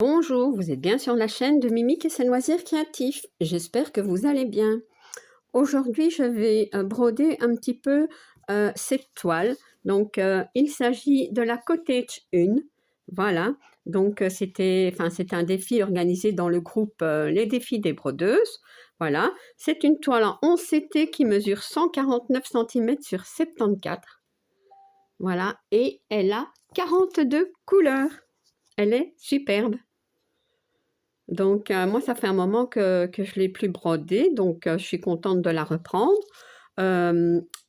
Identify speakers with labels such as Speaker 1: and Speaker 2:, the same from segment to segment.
Speaker 1: Bonjour, vous êtes bien sur la chaîne de Mimique et ses loisirs créatifs. J'espère que vous allez bien. Aujourd'hui, je vais broder un petit peu cette toile. Donc, il s'agit de la Cottage 1. Voilà. Donc, c'est un défi organisé dans le groupe Les Défis des Brodeuses. Voilà. C'est une toile en 11 CT qui mesure 149 cm sur 74. Voilà. Et elle a 42 couleurs. Elle est superbe. Donc, moi, ça fait un moment que je ne l'ai plus brodée, donc je suis contente de la reprendre.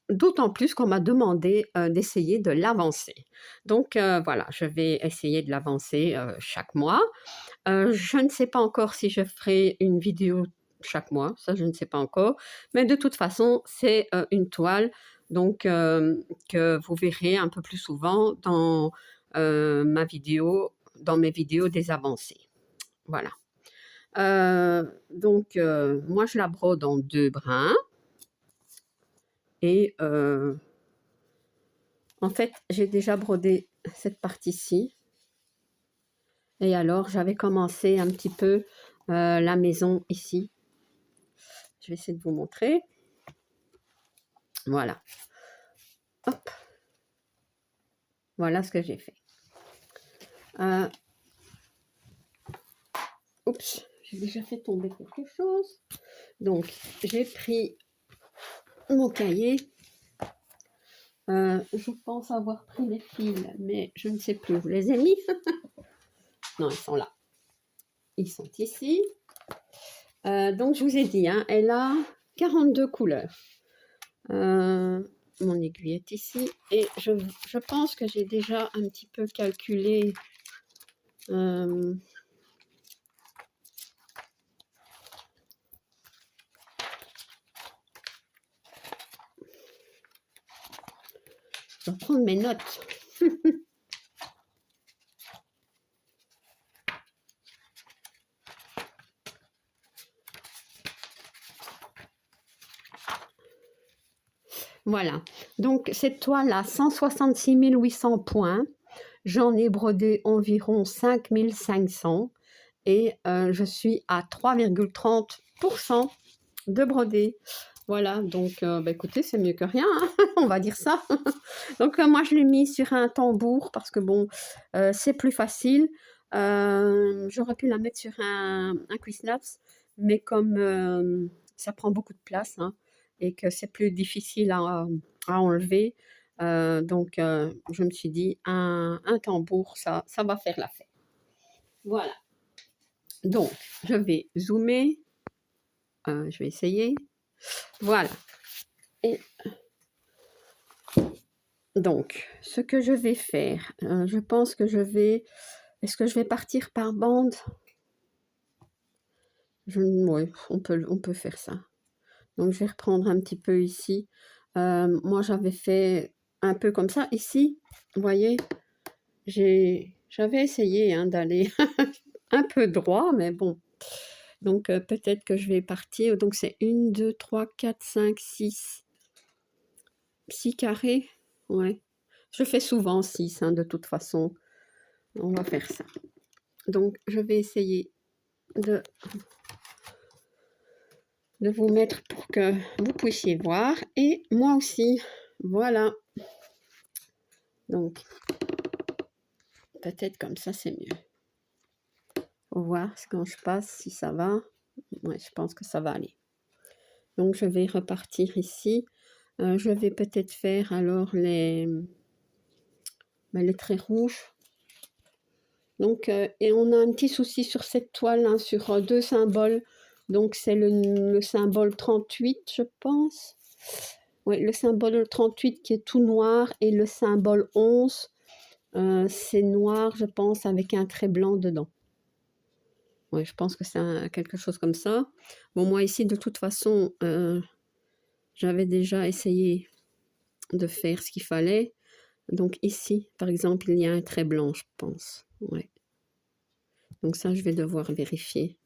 Speaker 1: D'autant plus qu'on m'a demandé d'essayer de l'avancer. Donc, voilà, je vais essayer de l'avancer chaque mois. Je ne sais pas encore si je ferai une vidéo chaque mois, ça, je ne sais pas encore. Mais de toute façon, c'est une toile donc, que vous verrez un peu plus souvent dans mes vidéos des avancées. Voilà. Donc, moi, je la brode en 2 brins. Et en fait, j'ai déjà brodé cette partie-ci. Et alors, j'avais commencé un petit peu la maison ici. Je vais essayer de vous montrer. Voilà. Hop. Voilà ce que j'ai fait. Oups, j'ai déjà fait tomber quelque chose. Donc, j'ai pris mon cahier. Je pense avoir pris les fils, mais je ne sais plus où je les ai mis. Non, ils sont là. Ils sont ici. Donc, je vous ai dit, hein, elle a 42 couleurs. Mon aiguille est ici. Et je pense que j'ai déjà un petit peu calculé je vais prendre mes notes. Voilà. Donc, cette toile a 166 800 points. J'en ai brodé environ 5 500. Et je suis à 3,30% de brodé. Voilà, donc écoutez, c'est mieux que rien, hein, on va dire ça. Donc moi, je l'ai mis sur un tambour parce que bon, c'est plus facile. J'aurais pu la mettre sur un Quiznaps, mais comme ça prend beaucoup de place hein, et que c'est plus difficile à enlever, donc je me suis dit, un tambour, ça va faire l'affaire. Voilà. Donc, je vais zoomer. Je vais essayer. Voilà. Et donc, ce que je vais faire, je pense que je vais... Est-ce que je vais partir par bande? Oui, on peut faire ça. Donc, je vais reprendre un petit peu ici. Moi, j'avais fait un peu comme ça. Ici, vous voyez, j'avais essayé hein, d'aller un peu droit, mais bon. Donc, peut-être que je vais partir. Donc, c'est 1, 2, 3, 4, 5, 6. 6 carrés. Ouais. Je fais souvent 6, hein, de toute façon. On va faire ça. Donc, je vais essayer de vous mettre pour que vous puissiez voir. Et moi aussi. Voilà. Donc, peut-être comme ça, c'est mieux. Faut voir quand je passe si ça va. Ouais, je pense que ça va aller. Donc, je vais repartir ici. Je vais peut-être faire alors les traits rouges. Donc, et on a un petit souci sur cette toile, hein, sur 2 symboles. Donc, c'est le symbole 38, je pense. Oui, le symbole 38 qui est tout noir et le symbole 11, c'est noir, je pense, avec un trait blanc dedans. Oui, je pense que c'est quelque chose comme ça. Bon, moi ici, de toute façon, j'avais déjà essayé de faire ce qu'il fallait. Donc ici, par exemple, il y a un trait blanc, je pense. Ouais. Donc ça, je vais devoir vérifier.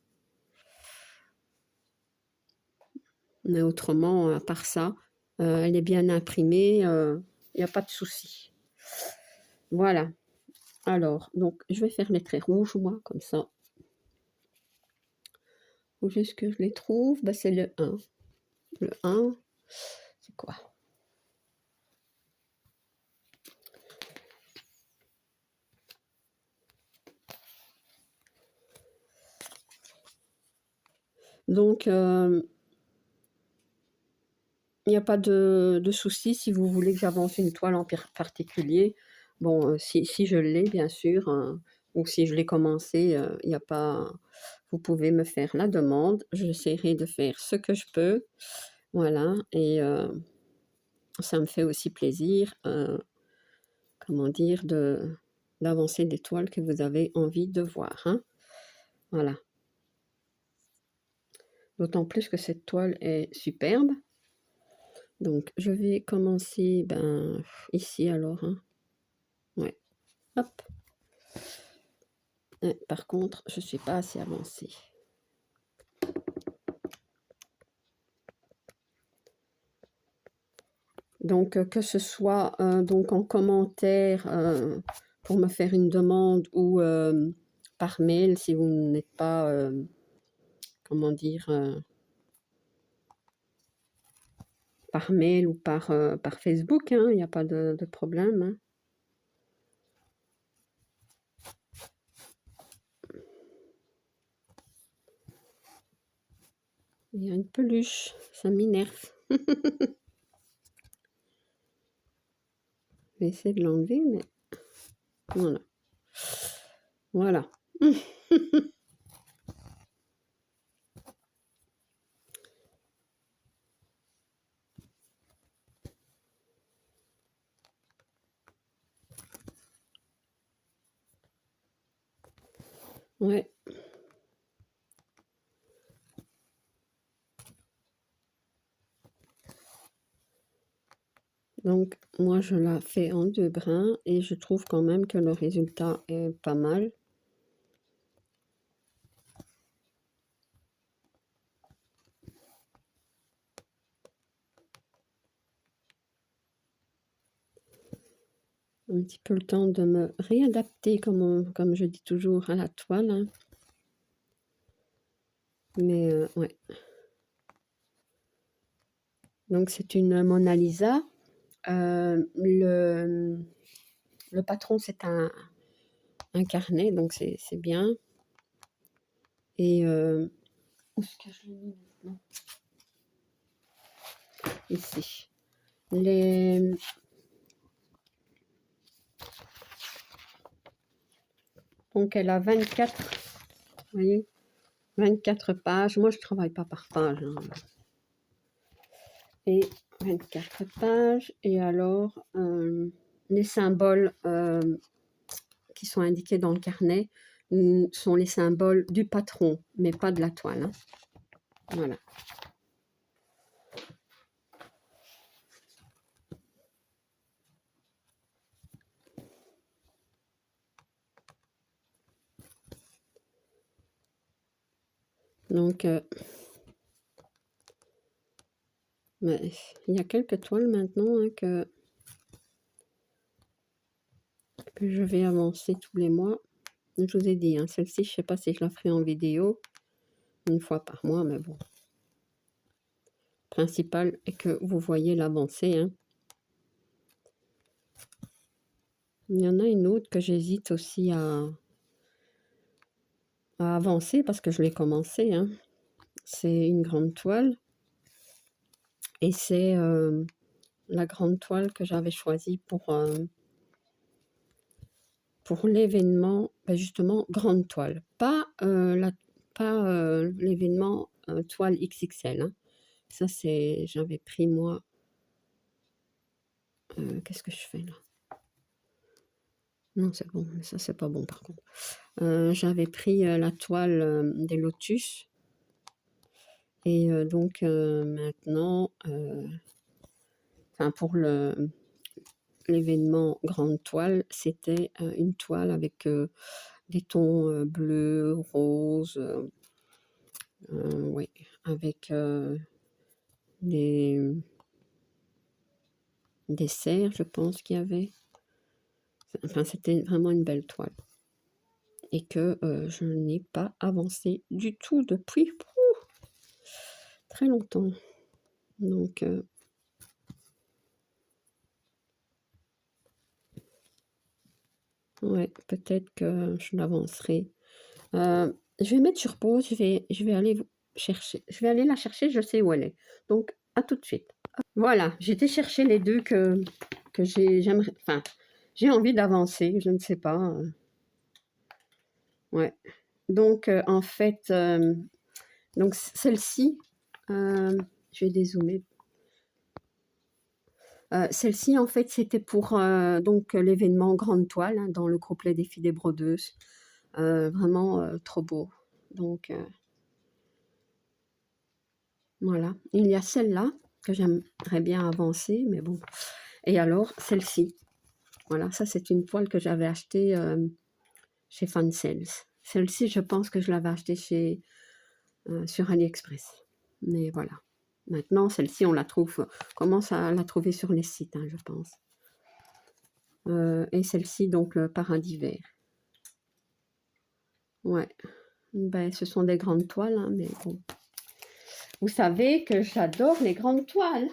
Speaker 1: Mais autrement, à part ça, elle est bien imprimée, il n'y a pas de souci. Voilà. Alors, donc, je vais faire les traits rouges, moi, comme ça. Où est-ce que je les trouve? Ben, c'est le 1. Le 1, c'est quoi? Donc, il n'y a pas de souci si vous voulez que j'avance une toile en particulier. Bon, si je l'ai, bien sûr, hein, ou si je l'ai commencé, il n'y a pas... Vous pouvez me faire la demande. J'essaierai de faire ce que je peux. Voilà, et ça me fait aussi plaisir, comment dire, d'avancer des toiles que vous avez envie de voir, hein. Voilà. D'autant plus que cette toile est superbe. Donc, je vais commencer, ben, ici alors, hein. Ouais, hop. Et par contre, je ne suis pas assez avancée. Donc, que ce soit donc en commentaire pour me faire une demande ou par mail si vous n'êtes pas, comment dire, par mail ou par Facebook, hein, il n'y a pas de problème, hein. Il y a une peluche, ça m'énerve. Je vais essayer de l'enlever, mais voilà. Voilà. Ouais. Donc, moi, je la fais en 2 brins et je trouve quand même que le résultat est pas mal. Un petit peu le temps de me réadapter, comme je dis toujours, à la toile, hein. Mais ouais. Donc, c'est une Mona Lisa. Le patron, c'est un carnet, donc c'est bien. Et où est-ce que je l'ai mis maintenant? Ici. Donc, elle a 24, vous voyez, 24 pages. Moi, je ne travaille pas par page, hein. Et 24 pages. Et alors, les symboles qui sont indiqués dans le carnet sont les symboles du patron, mais pas de la toile, hein. Voilà. Donc, mais il y a quelques toiles maintenant, hein, que je vais avancer tous les mois. Je vous ai dit, hein, celle-ci, je ne sais pas si je la ferai en vidéo, une fois par mois, mais bon. Le principal est que vous voyez l'avancée, hein. Il y en a une autre que j'hésite aussi à avancer parce que je l'ai commencé, hein. C'est une grande toile. Et c'est la grande toile que j'avais choisie pour l'événement, ben justement, grande toile. Pas l'événement toile XXL, hein. Ça, j'avais pris moi... qu'est-ce que je fais là? Non, c'est bon, mais ça, c'est pas bon par contre. J'avais pris la toile des lotus. Et donc, maintenant, pour l'événement grande toile, c'était une toile avec des tons bleus, roses, oui, avec des cerfs, je pense qu'il y avait. Enfin, c'était vraiment une belle toile. Et que je n'ai pas avancé du tout depuis très longtemps. Donc, ouais, peut-être que je l'avancerai. Je vais mettre sur pause, je vais aller chercher. Je vais aller la chercher, je sais où elle est. Donc, à tout de suite. Voilà, j'ai été chercher les deux que j'aimerais. Enfin, j'ai envie d'avancer, je ne sais pas. Ouais. Donc, en fait, donc celle-ci, je vais dézoomer. Celle-ci, en fait, c'était pour donc l'événement Grande Toile hein, dans le groupe Les Défis des Brodeuses. Vraiment trop beau. Donc, voilà. Il y a celle-là que j'aimerais bien avancer, mais bon. Et alors, celle-ci. Voilà, ça, c'est une toile que j'avais achetée chez Fansales. Celle-ci, je pense que je l'avais achetée sur AliExpress. Mais voilà. Maintenant, celle-ci, on commence à la trouver sur les sites, hein, je pense. Et celle-ci, donc, le paradis vert. Ouais. Ben, ce sont des grandes toiles, hein, mais bon. Vous savez que j'adore les grandes toiles.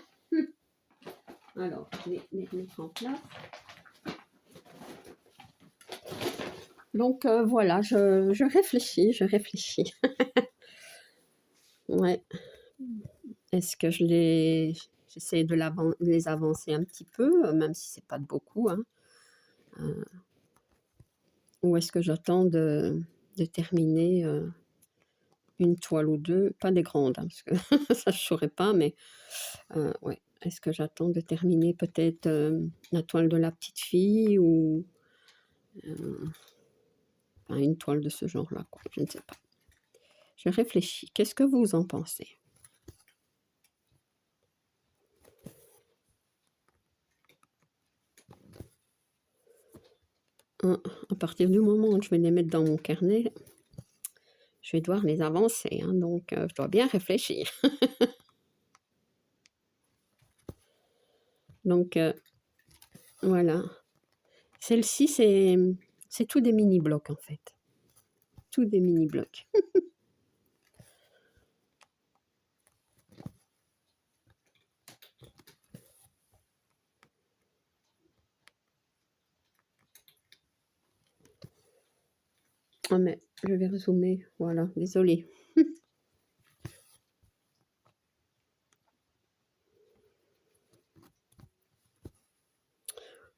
Speaker 1: Alors, je vais les mettre en place. Donc, voilà, je réfléchis, Ouais. Est-ce que j'essaie de les avancer un petit peu, même si c'est pas de beaucoup, hein. Ou est-ce que j'attends de terminer une toile ou deux, pas des grandes, hein, parce que ça je saurais pas, mais ouais. Est-ce que j'attends de terminer peut-être la toile de la petite fille ou enfin, une toile de ce genre-là, quoi. Je ne sais pas. Je réfléchis. Qu'est-ce que vous en pensez? À partir du moment où je vais les mettre dans mon carnet, je vais devoir les avancer, hein, donc je dois bien réfléchir. Donc, voilà. Celle-ci, c'est tout des mini-blocs, en fait. Tout des mini-blocs. Ah, mais je vais rezoomer. Voilà, désolée.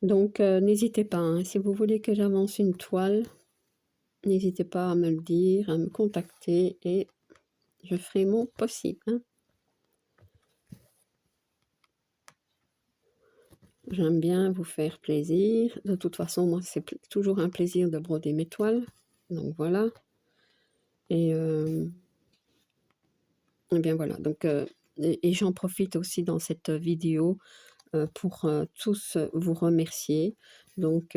Speaker 1: Donc, n'hésitez pas, hein, si vous voulez que j'avance une toile, n'hésitez pas à me le dire, à me contacter et je ferai mon possible, hein. J'aime bien vous faire plaisir. De toute façon, moi, c'est toujours un plaisir de broder mes toiles. Donc, voilà. Et bien, voilà. Donc, et j'en profite aussi dans cette vidéo pour tous vous remercier. Donc,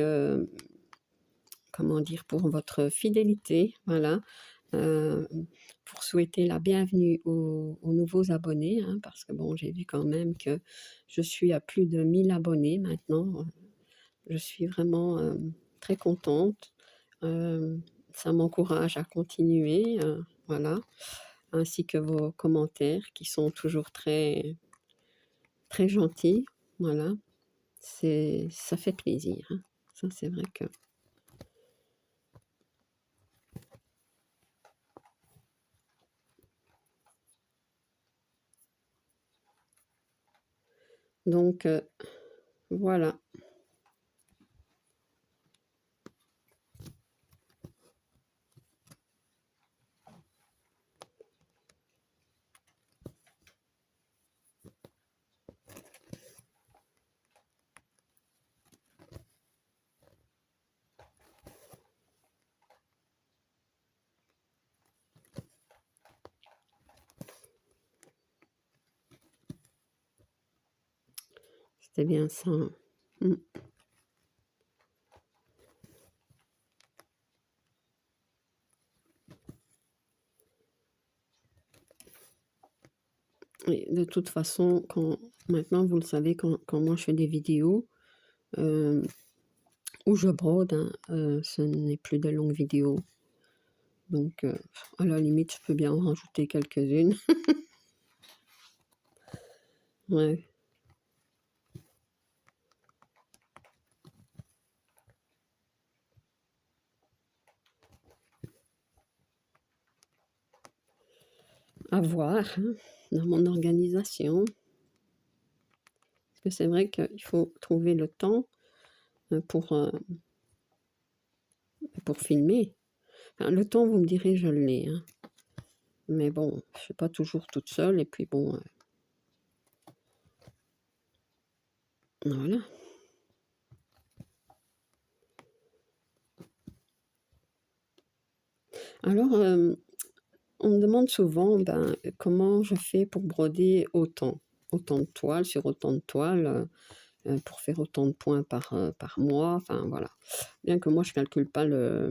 Speaker 1: comment dire, pour votre fidélité, voilà. Pour souhaiter la bienvenue aux nouveaux abonnés, hein, parce que bon, j'ai vu quand même que je suis à plus de 1000 abonnés maintenant. Je suis vraiment très contente. Ça m'encourage à continuer, voilà, ainsi que vos commentaires qui sont toujours très, très gentils, voilà. Ça fait plaisir, hein. Ça, c'est vrai que... Donc, voilà. C'était bien ça. Mm. Et de toute façon, maintenant vous le savez, quand moi je fais des vidéos, où je brode, hein, ce n'est plus de longues vidéos. Donc, à la limite, je peux bien en rajouter quelques-unes. Ouais. À voir, hein, dans mon organisation. Parce que c'est vrai qu'il faut trouver le temps pour filmer. Enfin, le temps, vous me direz, je l'ai, hein. Mais bon, je suis pas toujours toute seule. Et puis bon, voilà. Alors, on me demande souvent comment je fais pour broder autant de toiles sur autant de toiles, pour faire autant de points par mois. Enfin voilà. Bien que moi je calcule pas la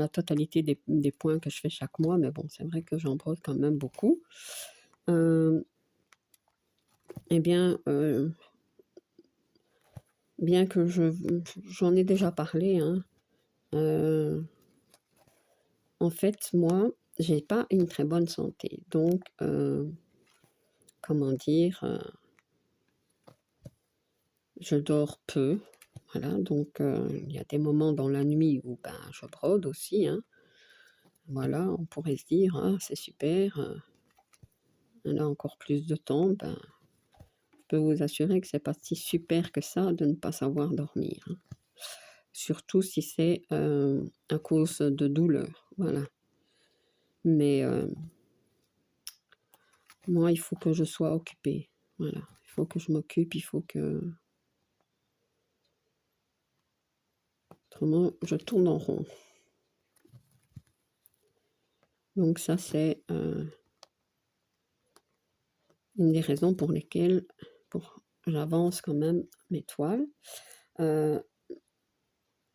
Speaker 1: totalité des points que je fais chaque mois, mais bon, c'est vrai que j'en brode quand même beaucoup. Eh bien, bien que j'en ai déjà parlé, hein, en fait, moi, j'ai pas une très bonne santé. Donc, comment dire, je dors peu. Voilà, donc il y a des moments dans la nuit où je brode aussi, hein. Voilà, on pourrait se dire, ah, c'est super, elle a encore plus de temps. Je peux vous assurer que c'est pas si super que ça de ne pas savoir dormir, hein. Surtout si c'est à cause de douleur. Voilà. Mais moi, il faut que je sois occupée. Voilà. Il faut que je m'occupe, il faut que... Autrement, je tourne en rond. Donc ça, c'est une des raisons pour lesquelles j'avance quand même mes toiles.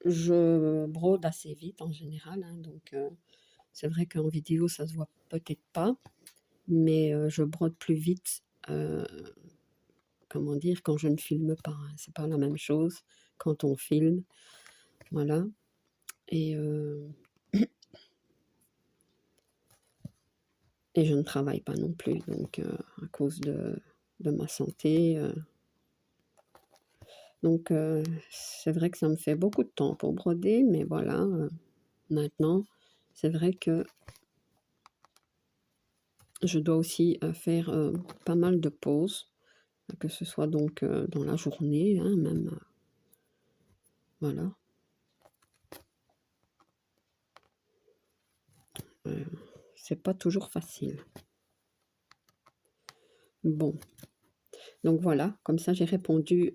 Speaker 1: Je brode assez vite en général, hein, donc c'est vrai qu'en vidéo, ça se voit peut-être pas, mais je brode plus vite, comment dire, quand je ne filme pas, hein. C'est pas la même chose quand on filme, voilà. Et je ne travaille pas non plus, donc à cause de ma santé. Donc c'est vrai que ça me fait beaucoup de temps pour broder, mais voilà, maintenant, c'est vrai que je dois aussi faire pas mal de pauses, que ce soit donc dans la journée, hein, même, voilà. C'est pas toujours facile. Bon, donc voilà, comme ça j'ai répondu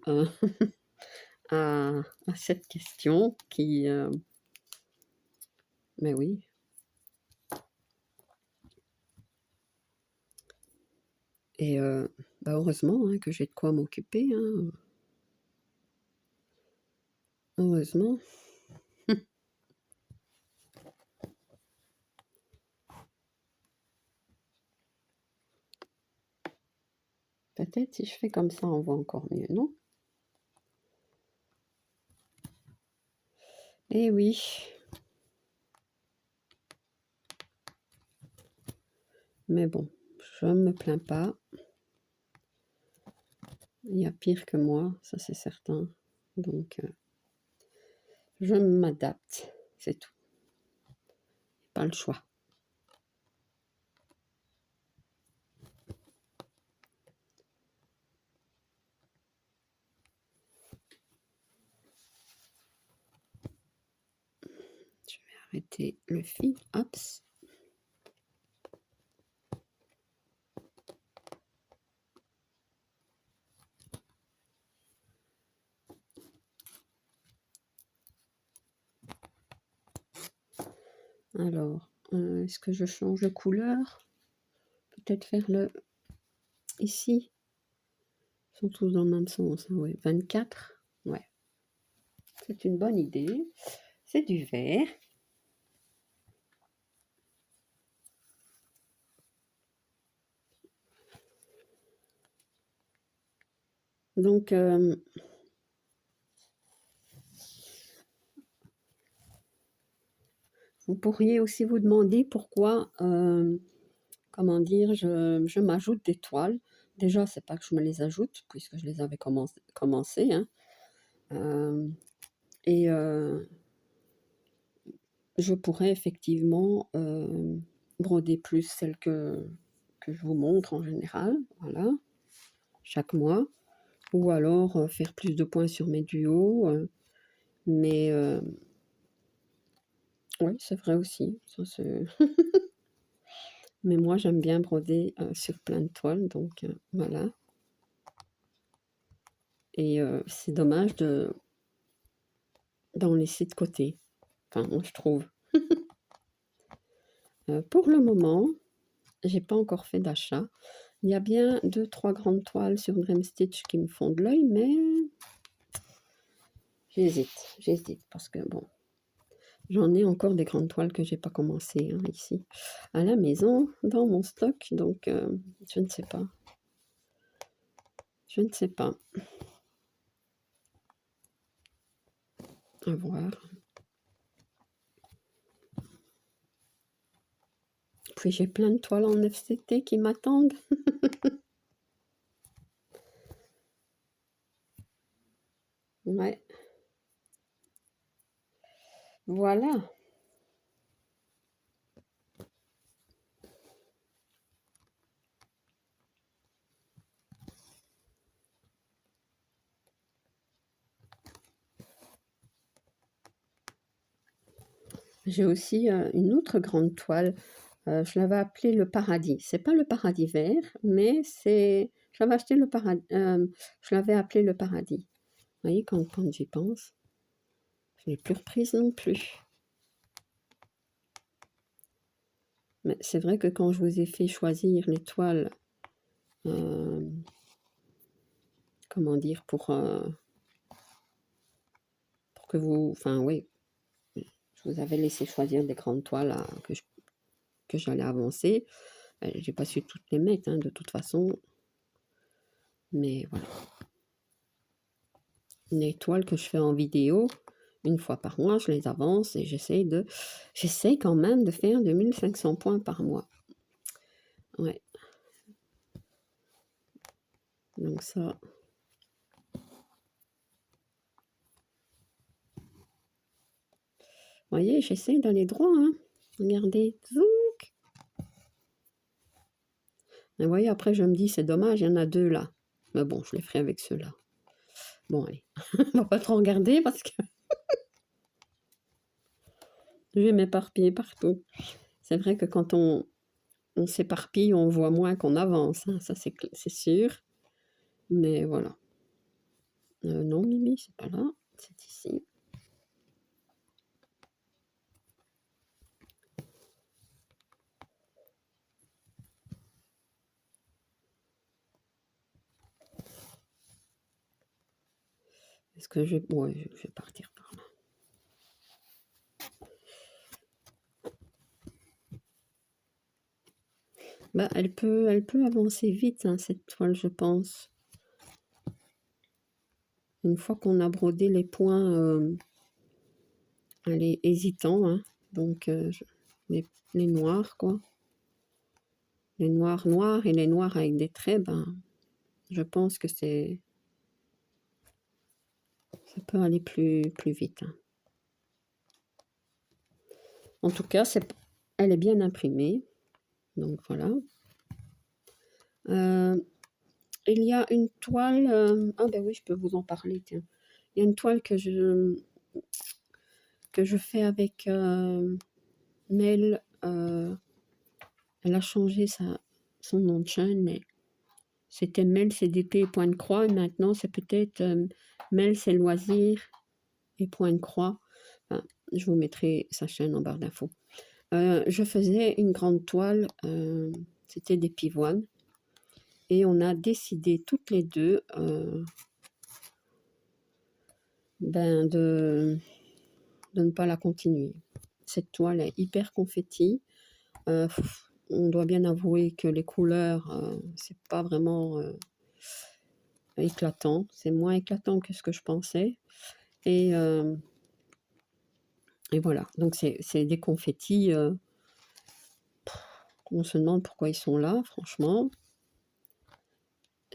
Speaker 1: à cette question qui... mais oui. Et heureusement, hein, que j'ai de quoi m'occuper, hein. Heureusement. Peut-être si je fais comme ça, on voit encore mieux, non? Eh oui. Mais bon, je ne me plains pas. Il y a pire que moi, ça c'est certain. Donc, je m'adapte, c'est tout. Pas le choix. Je vais arrêter le fil. Hop. Alors, est-ce que je change de couleur? Peut-être faire le... Ici. Ils sont tous dans le même sens, hein, ouais. 24. Ouais. C'est une bonne idée. C'est du vert. Donc, Vous pourriez aussi vous demander pourquoi, comment dire, je m'ajoute des toiles. Déjà, c'est pas que je me les ajoute, puisque je les avais commencé, hein. Et je pourrais effectivement broder plus celles que je vous montre en général, voilà, chaque mois. Ou alors faire plus de points sur mes duos. Mais oui, c'est vrai aussi. Ça, mais moi, j'aime bien broder sur plein de toiles, donc voilà. Et c'est dommage d'en laisser de côté. Enfin, moi, je trouve. Pour le moment, j'ai pas encore fait d'achat. Il y a bien 2-3 grandes toiles sur Dream Stitch qui me font de l'œil, mais j'hésite parce que bon, j'en ai encore des grandes toiles que j'ai pas commencé hein, ici à la maison dans mon stock, donc je ne sais pas. Je ne sais pas. À voir. Puis j'ai plein de toiles en FCT qui m'attendent. Ouais. Voilà. J'ai aussi une autre grande toile. Je l'avais appelée le paradis. C'est pas le paradis vert, mais c'est. Je l'avais acheté le paradis. Je l'avais appelé le paradis. Vous voyez, quand j'y pense, je l'ai plus reprise non plus. Mais c'est vrai que quand je vous ai fait choisir les toiles, comment dire, pour que vous. Enfin, oui, je vous avais laissé choisir des grandes toiles que j'allais avancer. J'ai pas su toutes les mettre, hein, de toute façon. Mais voilà. Les toiles que je fais en vidéo, une fois par mois, je les avance et j'essaie quand même de faire 2500 points par mois. Ouais. Donc ça. Vous voyez, j'essaie d'aller droit, hein. Regardez. Zouk. Mais vous voyez, après, je me dis, c'est dommage, il y en a deux là. Mais bon, je les ferai avec ceux-là. Bon, allez. On va pas trop regarder parce que je vais m'éparpiller partout. C'est vrai que quand on s'éparpille, on voit moins qu'on avance. Hein. Ça, c'est sûr. Mais voilà. Non, Mimi, c'est pas là. C'est ici. Est-ce que je... Ouais, je vais partir par là. Bah, elle peut avancer vite, hein, cette toile, je pense. Une fois qu'on a brodé les points, elle est hésitant, hein. Donc, les noirs, quoi. Les noirs noirs et les noirs avec des traits, ben, je pense que ça peut aller plus vite. Hein. En tout cas, elle est bien imprimée. Donc, voilà. Il y a une toile... ah ben oui, je peux vous en parler, tiens. Il y a une toile que je fais avec Mel. Elle a changé son nom de chaîne, mais c'était Mel CDP et point de croix, et maintenant c'est peut-être Mel c'est loisirs et point de croix. Enfin, je vous mettrai sa chaîne en barre d'infos. Je faisais une grande toile, c'était des pivoines, et on a décidé toutes les deux de ne pas la continuer. Cette toile est hyper confetti. On doit bien avouer que les couleurs, c'est pas vraiment éclatant. C'est moins éclatant que ce que je pensais. Et Et voilà, donc c'est des confettis, on se demande pourquoi ils sont là, franchement.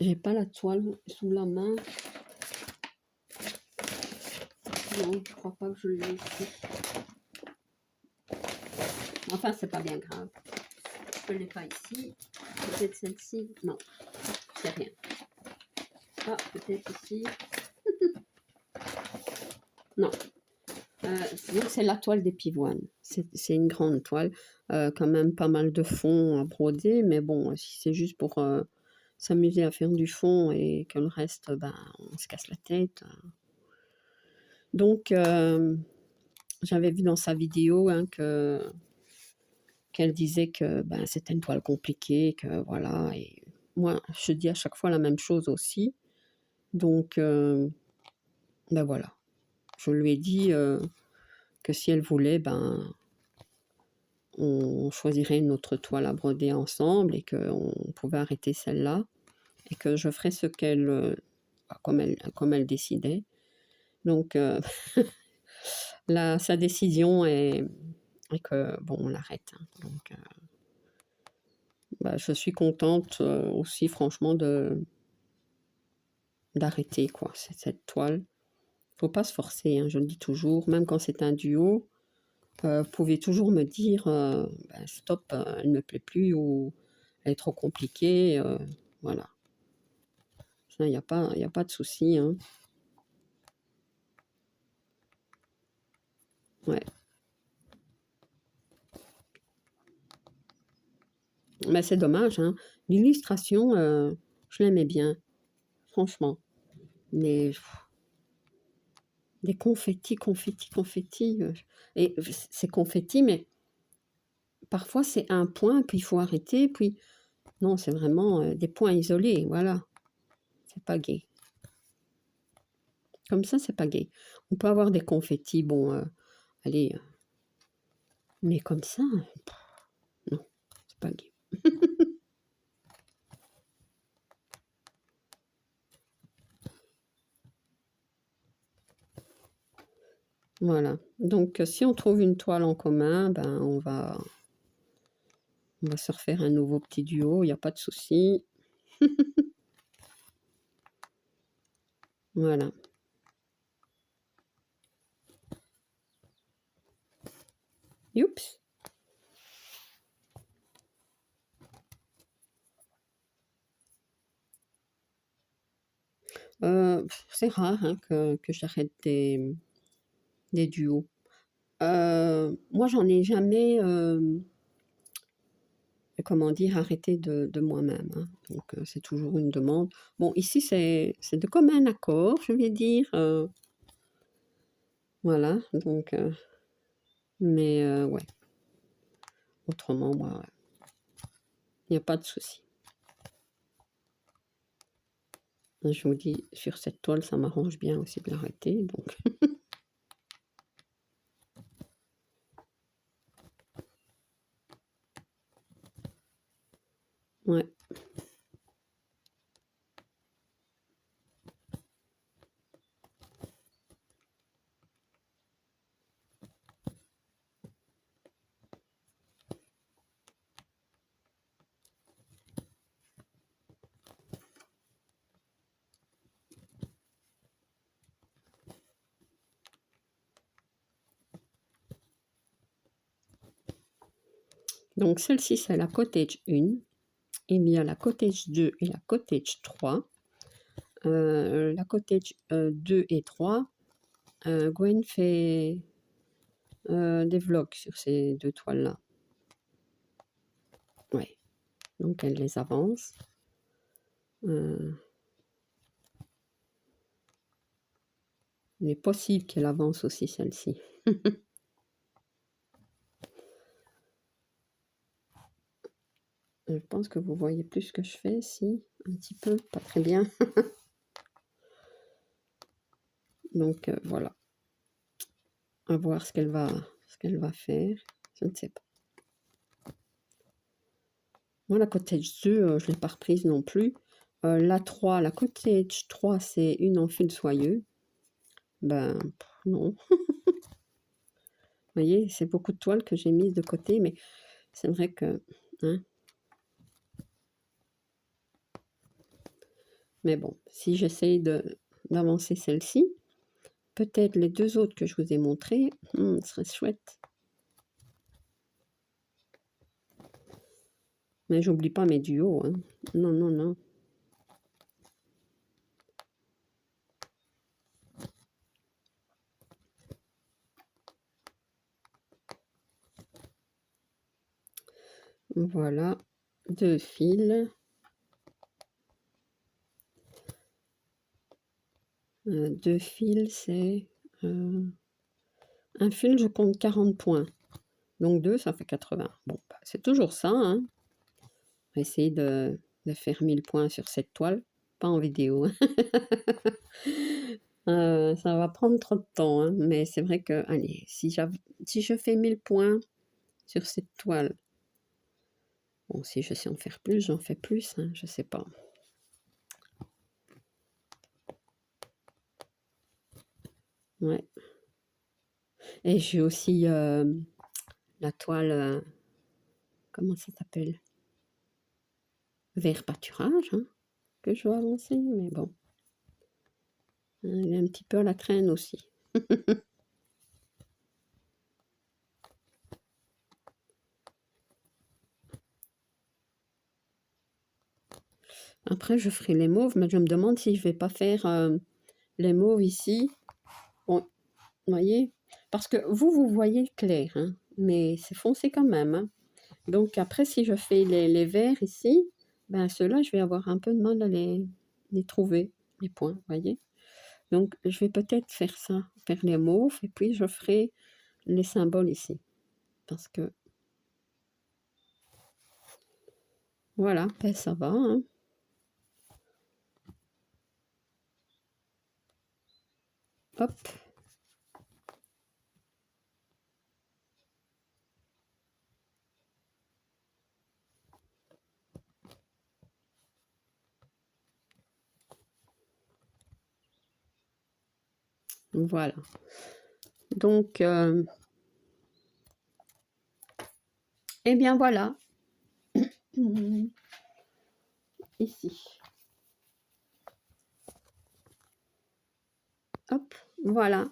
Speaker 1: J'ai pas la toile sous la main. Non, je crois pas que je l'ai ici. Enfin, c'est pas bien grave. Je l'ai pas ici. Peut-être celle-ci. Non, c'est rien. Ah, peut-être ici. Non. Donc c'est la toile des pivoines. C'est une grande toile. Quand même pas mal de fond à broder. Mais bon, si c'est juste pour s'amuser à faire du fond et que le reste, ben, on se casse la tête. Donc, j'avais vu dans sa vidéo hein, qu'elle disait que ben, c'était une toile compliquée, que voilà. Et moi, je dis à chaque fois la même chose aussi. Donc, ben voilà. Je lui ai dit que si elle voulait, ben, on choisirait une autre toile à broder ensemble et qu'on pouvait arrêter celle-là et que je ferais ce qu'elle, comme elle décidait. Donc, sa décision est que, bon, on l'arrête. Hein. Donc, bah, je suis contente aussi, franchement, d'arrêter, quoi, cette toile. Faut pas se forcer, hein, je le dis toujours, même quand c'est un duo, vous pouvez toujours me dire ben, stop, elle ne me plaît plus ou elle est trop compliquée, voilà. Ça, il n'y a pas de souci. Hein. Ouais. Mais c'est dommage, hein. L'illustration, je l'aimais bien, franchement. Mais des confettis, et c'est confetti, mais parfois c'est un point, puis il faut arrêter, puis non, c'est vraiment des points isolés, voilà. C'est pas gai. Comme ça, c'est pas gai. On peut avoir des confettis, bon, allez, mais comme ça, non, c'est pas gai. Voilà. Donc, si on trouve une toile en commun, ben on va se refaire un nouveau petit duo, il n'y a pas de souci. Voilà. Youps. C'est rare hein, que j'arrête des duos. Moi, j'en ai jamais, comment dire, arrêté de moi-même. Hein. Donc, c'est toujours une demande. Bon, ici, c'est de commun accord, je vais dire. Voilà, donc, mais ouais. Autrement, moi, il n'y a pas de souci. Je vous dis, sur cette toile, ça m'arrange bien aussi de l'arrêter, donc. Ouais. Donc, celle-ci, c'est la Cottage 1. Il y a la Cottage 2 et la Cottage 3. La Cottage 2 et 3, Gwen fait des vlogs sur ces deux toiles-là. Ouais, donc elle les avance. Il est possible qu'elle avance aussi celle-ci. Je pense que vous voyez plus ce que je fais ici, un petit peu, pas très bien. Donc voilà, à voir ce qu'elle va faire, je ne sais pas. Moi, la Cottage 2, je ne l'ai pas reprise non plus. La 3, la Cottage 3, c'est une en fil soyeux. Ben, non. voyez, c'est beaucoup de toiles que j'ai mises de côté, mais c'est vrai que... hein. Mais bon, si j'essaye d'avancer celle-ci, peut-être les deux autres que je vous ai montrées, ce serait chouette. Mais j'oublie pas mes duos, hein. Non, non, non. Voilà, 2 fils. 2 fils, c'est... un fil, je compte 40 points. Donc 2, ça fait 80. Bon, bah, c'est toujours ça, hein. On va essayer de faire 1000 points sur cette toile. Pas en vidéo. Ça va prendre trop de temps, hein. Mais c'est vrai que, allez, si je fais 1000 points sur cette toile, bon, si je sais en faire plus, j'en fais plus, hein, je sais pas. Ouais. Et j'ai aussi la toile, comment ça s'appelle? Vert pâturage, hein, que je dois avancer, mais bon. Elle est un petit peu à la traîne aussi. Après, je ferai les mauves, mais je me demande si je vais pas faire les mauves ici. Bon, vous voyez? Parce que vous voyez clair, hein, mais c'est foncé quand même, hein. Donc après, si je fais les verts ici, ben ceux-là, je vais avoir un peu de mal à les trouver, les points, vous voyez? Donc je vais peut-être faire ça, faire les mauves, et puis je ferai les symboles ici. Parce que, voilà, ben ça va, hein. Hop. Voilà. Donc, eh bien voilà. Ici. Hop, voilà.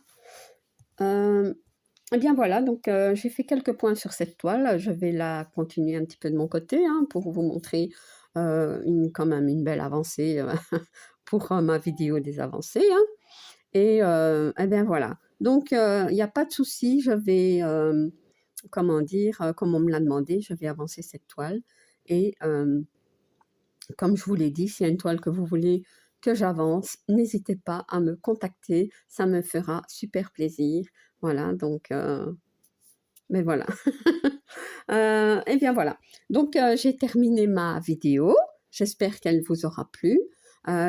Speaker 1: Eh bien voilà, donc j'ai fait quelques points sur cette toile. Je vais la continuer un petit peu de mon côté, hein, pour vous montrer quand même une belle avancée pour ma vidéo des avancées, hein. Et eh bien voilà. Donc il n'y a pas de souci, je vais, comment dire, comme on me l'a demandé, je vais avancer cette toile. Et comme je vous l'ai dit, s'il y a une toile que vous voulez que j'avance, n'hésitez pas à me contacter, ça me fera super plaisir. Voilà, donc, mais voilà. Et bien voilà, donc j'ai terminé ma vidéo, j'espère qu'elle vous aura plu.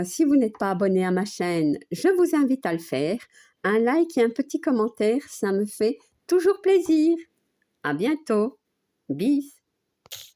Speaker 1: Si vous n'êtes pas abonné à ma chaîne, je vous invite à le faire. Un like et un petit commentaire, ça me fait toujours plaisir. À bientôt. Bis.